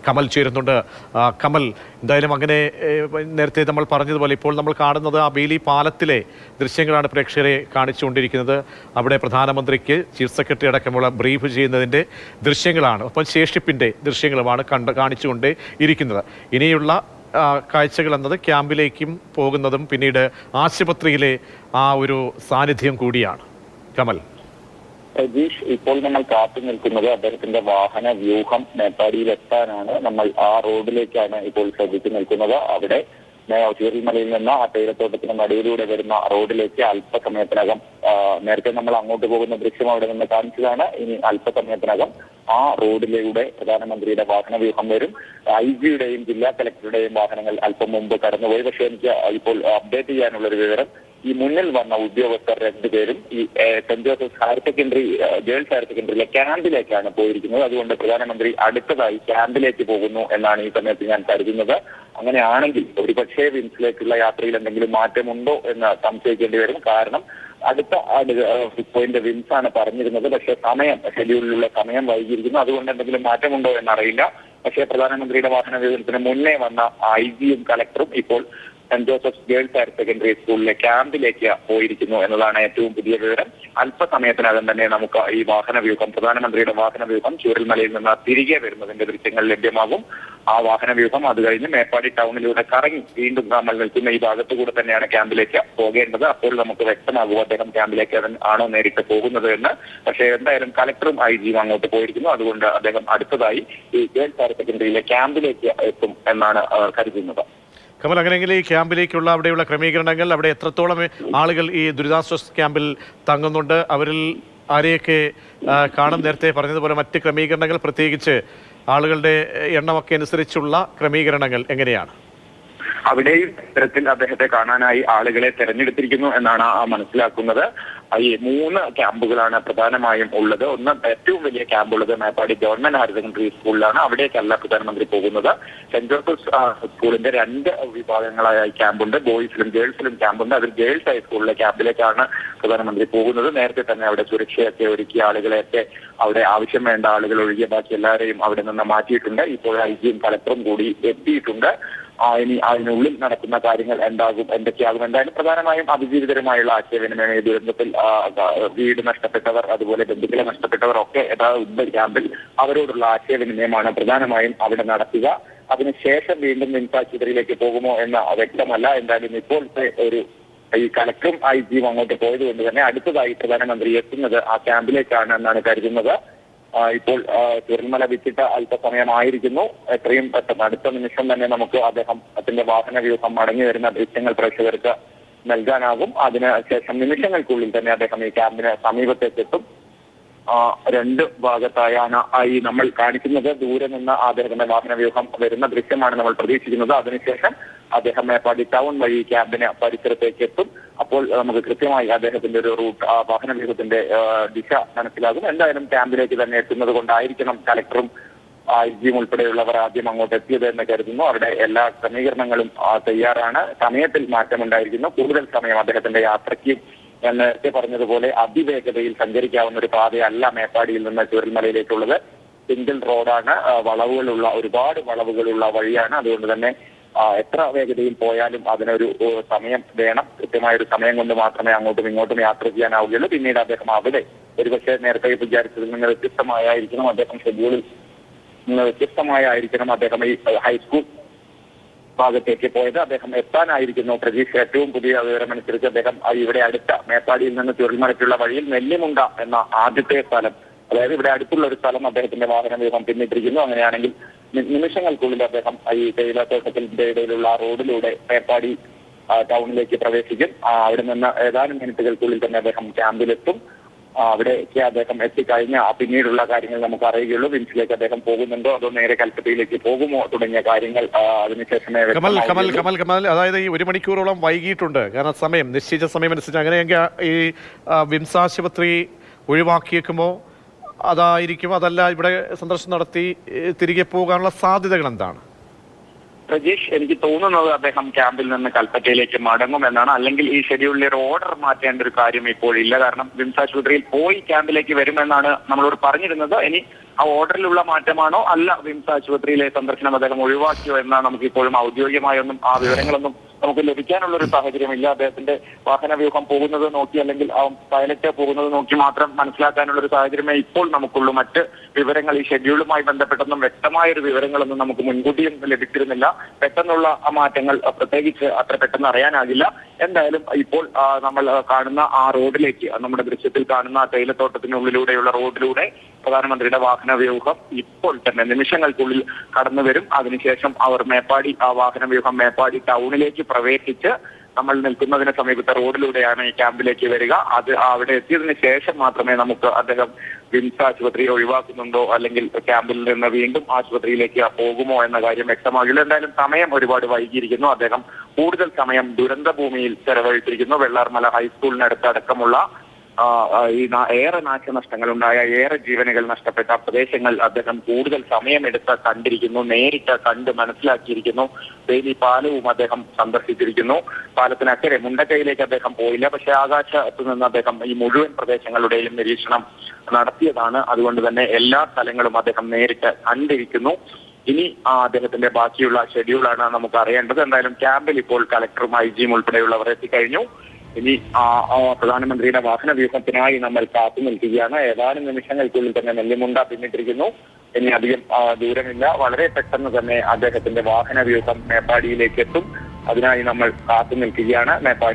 കമൽ ചേരുന്നുണ്ട്. കമൽ, എന്തായാലും അങ്ങനെ നേരത്തെ നമ്മൾ പറഞ്ഞതുപോലെ ഇപ്പോൾ നമ്മൾ കാണുന്നത് ആ ബെയിലി പാലത്തിലെ ദൃശ്യങ്ങളാണ് പ്രേക്ഷകരെ കാണിച്ചുകൊണ്ടിരിക്കുന്നത്. അവിടെ പ്രധാനമന്ത്രിക്ക് ചീഫ് സെക്രട്ടറി അടക്കമുള്ള ബ്രീഫ് ചെയ്യുന്നതിൻ്റെ ദൃശ്യങ്ങളാണ്, ഒപ്പം ശേഷിപ്പിൻ്റെ ദൃശ്യങ്ങളുമാണ് കാണിച്ചുകൊണ്ട് ഇരിക്കുന്നത്. ഇനിയുള്ള കാഴ്ചകൾ എന്നത് ക്യാമ്പിലേക്കും പോകുന്നതും പിന്നീട് ആശുപത്രിയിലെ ആ ഒരു സാന്നിധ്യം കൂടിയാണ്. കമൽ, രജീഷ്, ഇപ്പോൾ നമ്മൾ കാത്തു നിൽക്കുന്നത് അദ്ദേഹത്തിന്റെ വാഹന വ്യൂഹം മേപ്പാടിയിൽ എത്താനാണ്. നമ്മൾ ആ റോഡിലേക്കാണ് ഇപ്പോൾ ശ്രദ്ധിച്ചു നിൽക്കുന്നത്. അവിടെ ചൂരൽമലയിൽ നിന്ന് ആ തേയിലത്തോട്ടത്തിന് നടുവിലൂടെ വരുന്ന റോഡിലേക്ക് അല്പസമയത്തിനകം, നേരത്തെ നമ്മൾ അങ്ങോട്ട് പോകുന്ന ദൃശ്യം അവിടെ നിന്ന് കാണിച്ചതാണ്. ഇനി അല്പസമയത്തിനകം ആ റോഡിലൂടെ പ്രധാനമന്ത്രിയുടെ വാഹന വ്യൂഹം വരും. IG-യുടെയും ജില്ലാ കലക്ടറുടെയും വാഹനങ്ങൾ അല്പം മുമ്പ് കടന്നുപോയി. പക്ഷേ എനിക്ക് ഇപ്പോൾ അപ്ഡേറ്റ് ചെയ്യാനുള്ള ഒരു വിവരം, ഈ മുന്നിൽ വന്ന ഉദ്യോഗസ്ഥർ രണ്ടുപേരും ഈ saint Joseph higher secondary, girls higher സെക്കൻഡറിയിലെ ക്യാമ്പിലേക്കാണ് പോയിരിക്കുന്നത്. അതുകൊണ്ട് പ്രധാനമന്ത്രി അടുത്തതായി ക്യാമ്പിലേക്ക് പോകുന്നു എന്നാണ് ഈ സമയത്ത് ഞാൻ കരുതുന്നത്. അങ്ങനെയാണെങ്കിൽ ഒരുപക്ഷേ വിംസിലേക്കുള്ള യാത്രയിൽ എന്തെങ്കിലും മാറ്റമുണ്ടോ എന്ന് സംശയിക്കേണ്ടി വരും. കാരണം അടുത്ത പോയിന്റ് വിംസ് ആണ് പറഞ്ഞിരുന്നത്. പക്ഷേ ഷെഡ്യൂളിലുള്ള സമയം വൈകിയിരിക്കുന്നു. അതുകൊണ്ട് എന്തെങ്കിലും മാറ്റമുണ്ടോ എന്നറിയില്ല. പക്ഷേ പ്രധാനമന്ത്രിയുടെ വാഹന വ്യൂഹത്തിന് മുന്നേ വന്ന IG-യും കലക്ടറും ഇപ്പോൾ saint Joseph girls higher secondary സ്കൂളിലെ ക്യാമ്പിലേക്ക് പോയിരിക്കുന്നു എന്നതാണ് ഏറ്റവും പുതിയ വിവരം. അല്പസമയത്തിനകം തന്നെ നമുക്ക് ഈ പ്രധാനമന്ത്രിയുടെ വാഹന വ്യൂഹം ചൂരൽമലയിൽ നിന്ന് തിരികെ വരുന്നതിന്റെ ദൃശ്യങ്ങൾ ലഭ്യമാകും. ആ വാഹന വ്യൂഹം അത് കഴിഞ്ഞ് മേപ്പാടി ടൗണിലൂടെ കറങ്ങി വീണ്ടും നമ്മൾ നിൽക്കുന്ന ഈ ഭാഗത്തുകൂടെ തന്നെയാണ് ക്യാമ്പിലേക്ക് പോകേണ്ടത്. അപ്പോൾ നമുക്ക് വ്യക്തമാകും അദ്ദേഹം ക്യാമ്പിലേക്ക് ആണോ നേരിട്ട് പോകുന്നത് എന്ന്. പക്ഷേ എന്തായാലും കലക്ടറും IG-യും അങ്ങോട്ട് പോയിരിക്കുന്നു. അതുകൊണ്ട് അദ്ദേഹം അടുത്തതായി ഈ ഗേൾസ് ഹയർ സെക്കൻഡറിയിലെ ക്യാമ്പിലേക്ക് എത്തും എന്നാണ് കരുതുന്നത്. കമൽ, അങ്ങനെയെങ്കിൽ ഈ ക്യാമ്പിലേക്കുള്ള അവിടെയുള്ള ക്രമീകരണങ്ങൾ, അവിടെ എത്രത്തോളം ആളുകൾ ഈ ദുരിതാശ്വാസ ക്യാമ്പിൽ തങ്ങുന്നുണ്ട്, അവരിൽ ആരെയൊക്കെ കാണാൻ നേരത്തെ പറഞ്ഞതുപോലെ മറ്റ് ക്രമീകരണങ്ങൾ, പ്രത്യേകിച്ച് ആളുകളുടെ എണ്ണമൊക്കെ അനുസരിച്ചുള്ള ക്രമീകരണങ്ങൾ എങ്ങനെയാണ്? അവിടെയും ഇത്തരത്തിൽ അദ്ദേഹത്തെ കാണാനായി ആളുകളെ തെരഞ്ഞെടുത്തിരിക്കുന്നു എന്നാണ് മനസ്സിലാക്കുന്നത്. ഈ 3 ക്യാമ്പുകളാണ് പ്രധാനമായും ഉള്ളത്. ഒന്ന്, ഏറ്റവും വലിയ ക്യാമ്പ് ഉള്ളത് മേപ്പാടി ഗവൺമെന്റ് ഹയർ സെക്കൻഡറി സ്കൂളിലാണ്. അവിടേക്കല്ല പ്രധാനമന്ത്രി പോകുന്നത്. സെന്റ് ജോസഫ് സ്കൂളിന്റെ 2 വിഭാഗങ്ങളായ ക്യാമ്പുണ്ട്. ബോയ്സിലും ഗേൾസിലും ക്യാമ്പുണ്ട്. അതിൽ ഗേൾസ് ഹൈസ്കൂളിലെ ക്യാമ്പിലേക്കാണ് പ്രധാനമന്ത്രി പോകുന്നത്. നേരത്തെ തന്നെ അവിടെ സുരക്ഷയൊക്കെ ഒരുക്കിയ ആളുകളെയൊക്കെ, അവിടെ ആവശ്യം വേണ്ട ആളുകൾ ഒഴികെ ബാക്കി എല്ലാവരെയും അവിടെ നിന്ന് മാറ്റിയിട്ടുണ്ട്. ഇപ്പോൾ IG-യും കലക്ടറും കൂടി എത്തിയിട്ടുണ്ട്. ഇനി അതിനുള്ളിൽ നടക്കുന്ന കാര്യങ്ങൾ എന്തൊക്കെയാകും? എന്തായാലും പ്രധാനമായും അതിജീവിതരുമായുള്ള ആശയവിനിമയം, ഈ ദുരന്തത്തിൽ വീട് നഷ്ടപ്പെട്ടവർ, അതുപോലെ ബന്ധുക്കളെ നഷ്ടപ്പെട്ടവർ ഒക്കെ ഉണ്ട് ക്യാമ്പിൽ. അവരോടുള്ള ആശയവിനിമയമാണ് പ്രധാനമായും അവിടെ നടത്തുക. അതിനുശേഷം വീണ്ടും വിംസ് ആശുപത്രിയിലേക്ക് പോകുമോ എന്ന് വ്യക്തമല്ല. എന്തായാലും ഇപ്പോഴത്തെ ഈ കലക്ടറും IG-യും അങ്ങോട്ട് പോയത് കൊണ്ട് തന്നെ അടുത്തതായി പ്രധാനമന്ത്രി എത്തുന്നത് ആ ക്യാമ്പിലേക്കാണ് എന്നാണ് കരുതുന്നത്. ഇപ്പോൾ ചൂരൽമല വിട്ടിട്ട് അല്പസമയമായിരിക്കുന്നു. എത്രയും പെട്ടെന്ന് അടുത്ത നിമിഷം തന്നെ നമുക്ക് അദ്ദേഹത്തിന്റെ വാഹന വ്യൂഹം മടങ്ങി വരുന്ന ദൃശ്യങ്ങൾ പ്രേക്ഷകർക്ക് നൽകാനാകും. അതിനുശേഷം നിമിഷങ്ങൾക്കുള്ളിൽ തന്നെ അദ്ദേഹം ഈ ക്യാമ്പിന് സമീപത്തേക്ക് എത്തും. 2 ഭാഗത്തായാണ് ഈ നമ്മൾ കാണിക്കുന്നത്. ദൂരെ നിന്ന് അദ്ദേഹത്തിന്റെ വാഹന വ്യൂഹം വരുന്ന ദൃശ്യമാണ് നമ്മൾ പ്രതീക്ഷിക്കുന്നത്. അതിനുശേഷം അദ്ദേഹം മേപ്പാടി ടൗൺ വഴി ക്യാമ്പിന് പരിസരത്തേക്ക് എത്തും. അപ്പോൾ നമുക്ക് കൃത്യമായി അദ്ദേഹത്തിന്റെ ഒരു റൂട്ട്, വാഹന വ്യൂഹത്തിന്റെ ദിശ മനസ്സിലാകും. എന്തായാലും ക്യാമ്പിലേക്ക് തന്നെ എത്തുന്നത് കൊണ്ടായിരിക്കണം കലക്ടറും IG-യും ഉൾപ്പെടെയുള്ളവർ ആദ്യം അങ്ങോട്ട് എത്തിയത് എന്ന് കരുതുന്നു. അവരുടെ എല്ലാ ക്രമീകരണങ്ങളും തയ്യാറാണ്. സമയത്തിൽ മാറ്റമുണ്ടായിരിക്കുന്നു. കൂടുതൽ സമയം അദ്ദേഹത്തിന്റെ യാത്രയ്ക്ക്, ഞാൻ നേരത്തെ പറഞ്ഞതുപോലെ അതിവേഗതയിൽ സഞ്ചരിക്കാവുന്ന ഒരു പാതയല്ല മേപ്പാടിയിൽ നിന്ന് ചൂരൽമലയിലേക്കുള്ളത്. സിംഗിൾ റോഡാണ്. ഒരുപാട് വളവുകളുള്ള വഴിയാണ്. അതുകൊണ്ട് തന്നെ എത്ര വേഗതയിൽ പോയാലും അതിനൊരു സമയം വേണം. കൃത്യമായൊരു സമയം കൊണ്ട് മാത്രമേ അങ്ങോട്ടും ഇങ്ങോട്ടും യാത്ര ചെയ്യാനാവുകയുള്ളൂ. പിന്നീട് അദ്ദേഹം അവിടെ ഒരുപക്ഷെ നേരത്തെ വിചാരിച്ചതിൽ നിന്ന് വ്യത്യസ്തമായിരിക്കണം അദ്ദേഹം ഷെഡ്യൂളിൽ നിന്ന് വ്യത്യസ്തമായിരിക്കണം അദ്ദേഹം ഈ ഹൈസ്കൂൾ ഭാഗത്തേക്ക് പോയത്. അദ്ദേഹം എത്താനായിരിക്കുന്നു പ്രതീക്ഷ. ഏറ്റവും പുതിയ വിവരമനുസരിച്ച് അദ്ദേഹം ഇവിടെ അടുത്ത മേപ്പാടിയിൽ നിന്ന് ചുരൽമലയ്ക്കുള്ള വഴിയിൽ നെല്ലിമുണ്ട എന്ന ആദ്യത്തെ സ്ഥലം, അതായത് ഇവിടെ അടുത്തുള്ള ഒരു സ്ഥലം അദ്ദേഹത്തിന്റെ വാഹന വ്യൂഹം പിന്നിട്ടിരിക്കുന്നു. അങ്ങനെയാണെങ്കിൽ നിമിഷങ്ങൾക്കുള്ളിൽ അദ്ദേഹം ഈ തേയിലത്തോട്ടത്തിന്റെ ഇടയിലുള്ള റോഡിലൂടെ മേപ്പാടി ടൗണിലേക്ക് പ്രവേശിക്കും. അവിടെ നിന്ന് ഏതാനും മിനിറ്റുകൾക്കുള്ളിൽ തന്നെ അദ്ദേഹം ക്യാമ്പിലെത്തും. അവിടേക്ക് അദ്ദേഹം എത്തിക്കഴിഞ്ഞ പിന്നീടുള്ള കാര്യങ്ങൾ നമുക്ക് അറിയുകയുള്ളൂ. വിംസിലേക്ക് അദ്ദേഹം പോകുന്നുണ്ടോ അതോ നേരെ കൽപ്പറ്റയിലേക്ക് പോകുമോ തുടങ്ങിയ കാര്യങ്ങൾ അതിനുശേഷമേ. കമൽ, അതായത് ഈ 1 മണിക്കൂറോളം വൈകിട്ടുണ്ട്. കാരണം സമയം, നിശ്ചയിച്ച സമയം അനുസരിച്ച്. അങ്ങനെയെങ്കിൽ ഈ വിംസ് ആശുപത്രി ഒഴിവാക്കിയേക്കുമോ? അതായിരിക്കും, അതല്ല ഇവിടെ സന്ദർശനം നടത്തി തിരികെ പോകാനുള്ള സാധ്യതകൾ എന്താണ്? പ്രജീഷ്, എനിക്ക് തോന്നുന്നത് അദ്ദേഹം ക്യാമ്പിൽ നിന്ന് കൽപ്പറ്റയിലേക്ക് മടങ്ങുമെന്നാണ്. അല്ലെങ്കിൽ ഈ ഷെഡ്യൂളിലെ ഒരു ഓർഡർ മാറ്റേണ്ട ഒരു കാര്യം ഇപ്പോഴില്ല. കാരണം വിംസ് ആശുപത്രിയിൽ പോയി ക്യാമ്പിലേക്ക് വരുമെന്നാണ് നമ്മളോട് പറഞ്ഞിരുന്നത്. ഇനി ആ ഓർഡറിലുള്ള മാറ്റമാണോ അല്ല വിംസ് ആശുപത്രിയിലെ സന്ദർശനം അദ്ദേഹം ഒഴിവാക്കിയോ എന്നാണ് നമുക്ക് ഇപ്പോഴും ഔദ്യോഗികമായൊന്നും ആ വിവരങ്ങളൊന്നും നമുക്ക് ലഭിക്കാനുള്ള ഒരു സാഹചര്യമില്ല. അദ്ദേഹത്തിന്റെ വാഹനവ്യൂഹം പോകുന്നത് നോക്കി അല്ലെങ്കിൽ ആ പൈലറ്റ് പോകുന്നത് നോക്കി മാത്രം മനസ്സിലാക്കാനുള്ള ഒരു സാഹചര്യമേ ഇപ്പോൾ നമുക്കുള്ളൂ. മറ്റ് വിവരങ്ങൾ ഈ ഷെഡ്യൂളുമായി ബന്ധപ്പെട്ടൊന്നും വ്യക്തമായ ഒരു വിവരങ്ങളൊന്നും നമുക്ക് മുൻകൂട്ടിയും ലഭിച്ചിരുന്നില്ല. പെട്ടെന്നുള്ള ആ മാറ്റങ്ങൾ പ്രത്യേകിച്ച് അത്ര പെട്ടെന്ന് അറിയാനാകില്ല. എന്തായാലും ഇപ്പോൾ നമ്മൾ കാണുന്ന ആ റോഡിലേക്ക്, നമ്മുടെ ദൃശ്യത്തിൽ കാണുന്ന ആ തേയിലത്തോട്ടത്തിനുള്ളിലൂടെയുള്ള റോഡിലൂടെ പ്രധാനമന്ത്രിയുടെ വാഹനവ്യൂഹം ഇപ്പോൾ തന്നെ നിമിഷങ്ങൾക്കുള്ളിൽ കടന്നു വരും. അതിനുശേഷം അവർ മേപ്പാടി ആ വാഹനവ്യൂഹം മേപ്പാടി ടൗണിലേക്ക് പ്രവേശിച്ച് നമ്മൾ നിൽക്കുന്നതിന് സമീപത്തെ റോഡിലൂടെയാണ് ഈ ക്യാമ്പിലേക്ക് വരിക. അത് അവിടെ എത്തിയതിനു ശേഷം മാത്രമേ നമുക്ക് അദ്ദേഹം വിംസ് ആശുപത്രി ഒഴിവാക്കുന്നുണ്ടോ അല്ലെങ്കിൽ ക്യാമ്പിൽ നിന്ന് വീണ്ടും ആശുപത്രിയിലേക്ക് പോകുമോ എന്ന കാര്യം വ്യക്തമാകില്ല. എന്തായാലും സമയം ഒരുപാട് വൈകിയിരിക്കുന്നു. അദ്ദേഹം കൂടുതൽ സമയം ദുരന്ത ഭൂമിയിൽ ചെലവഴിച്ചിരിക്കുന്നു. വെള്ളാർമല ഹൈസ്കൂളിനടുത്ത് അടക്കമുള്ള ഏറെ നാശനഷ്ടങ്ങൾ ഉണ്ടായ, ഏറെ ജീവനുകൾ നഷ്ടപ്പെട്ട പ്രദേശങ്ങൾ അദ്ദേഹം കൂടുതൽ സമയമെടുത്ത് കണ്ടിരിക്കുന്നു, നേരിട്ട് കണ്ട് മനസ്സിലാക്കിയിരിക്കുന്നു. ബെയിലി പാലവും അദ്ദേഹം സന്ദർശിച്ചിരിക്കുന്നു. പാലത്തിനക്കരെ മുണ്ടക്കൈയിലേക്ക് അദ്ദേഹം പോയില്ല, പക്ഷെ ആകാശത്ത് നിന്ന് അദ്ദേഹം ഈ മുഴുവൻ പ്രദേശങ്ങളുടെയും നിരീക്ഷണം നടത്തിയതാണ്. അതുകൊണ്ട് തന്നെ എല്ലാ സ്ഥലങ്ങളും അദ്ദേഹം നേരിട്ട് കണ്ടിരിക്കുന്നു. ഇനി അദ്ദേഹത്തിന്റെ ബാക്കിയുള്ള ഷെഡ്യൂളാണ് നമുക്ക് അറിയേണ്ടത്. എന്തായാലും ക്യാമ്പിൽ ഇപ്പോൾ കളക്ടറും IG ഉൾപ്പെടെയുള്ളവർ എത്തിക്കഴിഞ്ഞു. ഇനി പ്രധാനമന്ത്രിയുടെ വാഹനവ്യൂഹത്തിനായി നമ്മൾ കാത്തു നിൽക്കുകയാണ്. ഏതാനും നിമിഷങ്ങൾക്കുള്ളിൽ തന്നെ നെല്ലിമുണ്ട പിന്നിട്ടിരിക്കുന്നു. ഇനി അധികം ദൂരമില്ല. വളരെ പെട്ടെന്ന് തന്നെ അദ്ദേഹത്തിന്റെ വാഹനവ്യൂഹം മേപ്പാടിയിലേക്ക് എത്തും. അതിനായി നമ്മൾ കാത്തു നിൽക്കുകയാണ്. മേപ്പാടി